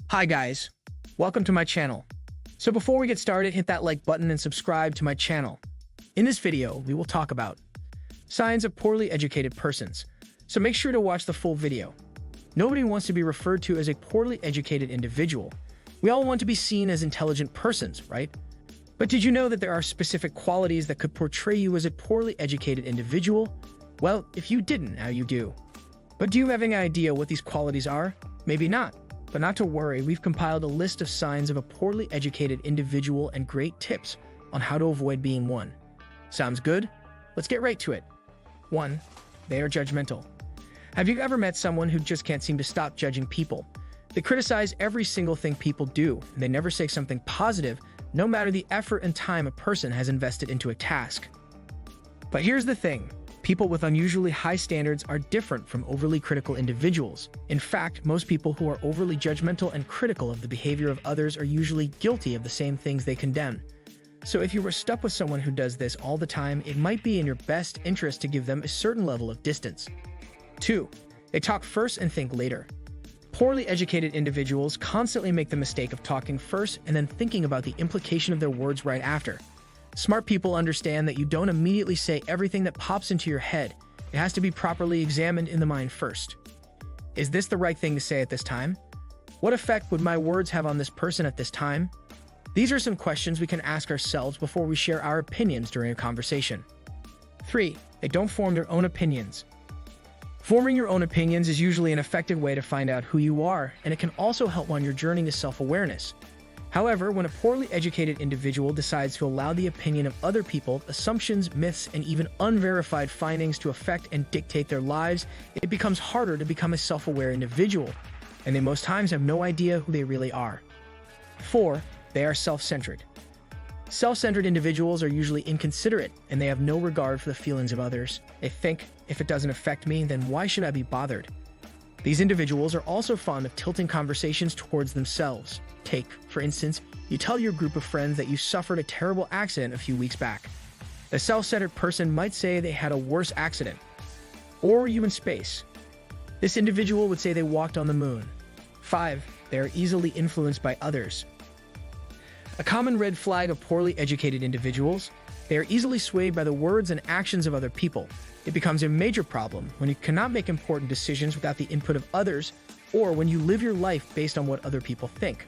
Hi guys, welcome to my channel. So before we get started, hit that like button and subscribe to my channel. In this video, we will talk about signs of poorly educated persons. So make sure to watch the full video. Nobody wants to be referred to as a poorly educated individual. We all want to be seen as intelligent persons, right? But did you know that there are specific qualities that could portray you as a poorly educated individual? Well, if you didn't, now you do. But do you have any idea what these qualities are? Maybe not. But not to worry, we've compiled a list of signs of a poorly educated individual and great tips on how to avoid being one. Sounds good? Let's get right to it. 1. They are judgmental. Have you ever met someone who just can't seem to stop judging people? They criticize every single thing people do, and they never say something positive, no matter the effort and time a person has invested into a task. But here's the thing. People with unusually high standards are different from overly critical individuals. In fact, most people who are overly judgmental and critical of the behavior of others are usually guilty of the same things they condemn. So if you were stuck with someone who does this all the time, it might be in your best interest to give them a certain level of distance. 2. They talk first and think later. Poorly educated individuals constantly make the mistake of talking first and then thinking about the implication of their words right after. Smart people understand that you don't immediately say everything that pops into your head. It has to be properly examined in the mind first. Is this the right thing to say at this time? What effect would my words have on this person at this time? These are some questions we can ask ourselves before we share our opinions during a conversation. 3. They don't form their own opinions. Forming your own opinions is usually an effective way to find out who you are, and it can also help on your journey to self-awareness. However, when a poorly educated individual decides to allow the opinion of other people, assumptions, myths, and even unverified findings to affect and dictate their lives, it becomes harder to become a self-aware individual, and they most times have no idea who they really are. 4. They are self-centered. Self-centered individuals are usually inconsiderate, and they have no regard for the feelings of others. They think, if it doesn't affect me, then why should I be bothered? These individuals are also fond of tilting conversations towards themselves. Take, for instance, you tell your group of friends that you suffered a terrible accident a few weeks back. The self-centered person might say they had a worse accident. Or were you in space? This individual would say they walked on the moon. 5. They are easily influenced by others. A common red flag of poorly educated individuals, they are easily swayed by the words and actions of other people. It becomes a major problem when you cannot make important decisions without the input of others, or when you live your life based on what other people think.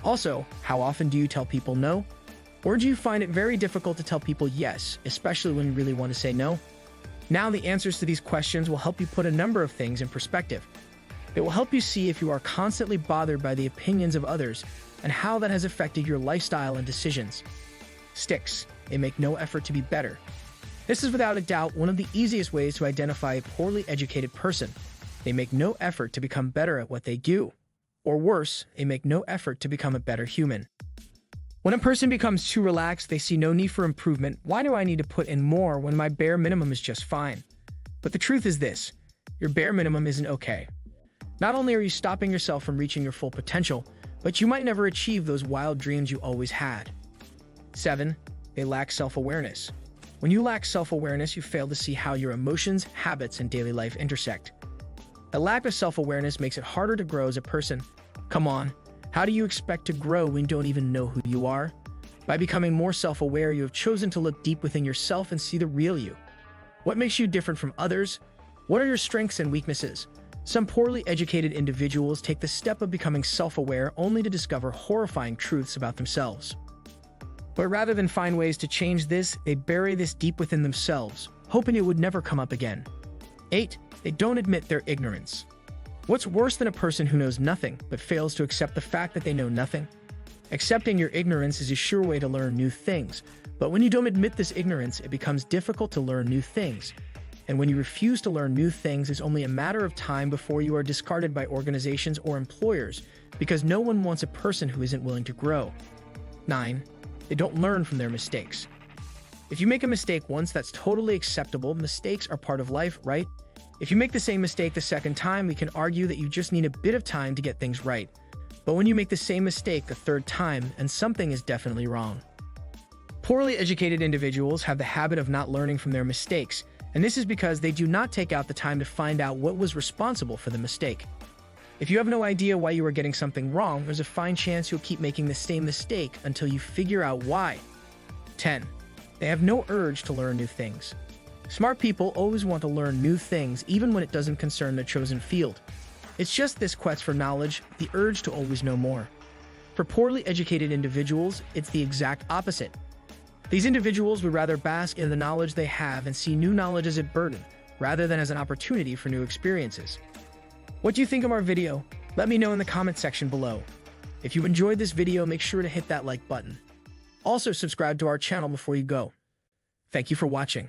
Also, how often do you tell people no? Or do you find it very difficult to tell people yes, especially when you really want to say no? Now the answers to these questions will help you put a number of things in perspective. It will help you see if you are constantly bothered by the opinions of others and how that has affected your lifestyle and decisions. Sticks. They make no effort to be better. This is without a doubt one of the easiest ways to identify a poorly educated person. They make no effort to become better at what they do. Or worse, they make no effort to become a better human. When a person becomes too relaxed, they see no need for improvement. Why do I need to put in more when my bare minimum is just fine? But the truth is this, your bare minimum isn't okay. Not only are you stopping yourself from reaching your full potential, but you might never achieve those wild dreams you always had. 7. They lack self-awareness. When you lack self-awareness, you fail to see how your emotions, habits, and daily life intersect. A lack of self-awareness makes it harder to grow as a person. Come on, how do you expect to grow when you don't even know who you are? By becoming more self-aware, you have chosen to look deep within yourself and see the real you. What makes you different from others? What are your strengths and weaknesses? Some poorly educated individuals take the step of becoming self-aware only to discover horrifying truths about themselves. But rather than find ways to change this, they bury this deep within themselves, hoping it would never come up again. 8. They don't admit their ignorance. What's worse than a person who knows nothing, but fails to accept the fact that they know nothing? Accepting your ignorance is a sure way to learn new things, but when you don't admit this ignorance, it becomes difficult to learn new things. And when you refuse to learn new things, it's only a matter of time before you are discarded by organizations or employers, because no one wants a person who isn't willing to grow. 9. They don't learn from their mistakes. If you make a mistake once, that's totally acceptable. Mistakes are part of life, right? If you make the same mistake the second time, we can argue that you just need a bit of time to get things right. But when you make the same mistake the third time, and something is definitely wrong. Poorly educated individuals have the habit of not learning from their mistakes, and this is because they do not take out the time to find out what was responsible for the mistake. If you have no idea why you are getting something wrong, there's a fine chance you'll keep making the same mistake until you figure out why. 10. They have no urge to learn new things. Smart people always want to learn new things even when it doesn't concern their chosen field. It's just this quest for knowledge, the urge to always know more. For poorly educated individuals, it's the exact opposite. These individuals would rather bask in the knowledge they have and see new knowledge as a burden, rather than as an opportunity for new experiences. What do you think of our video? Let me know in the comment section below. If you enjoyed this video, make sure to hit that like button. Also, subscribe to our channel before you go. Thank you for watching.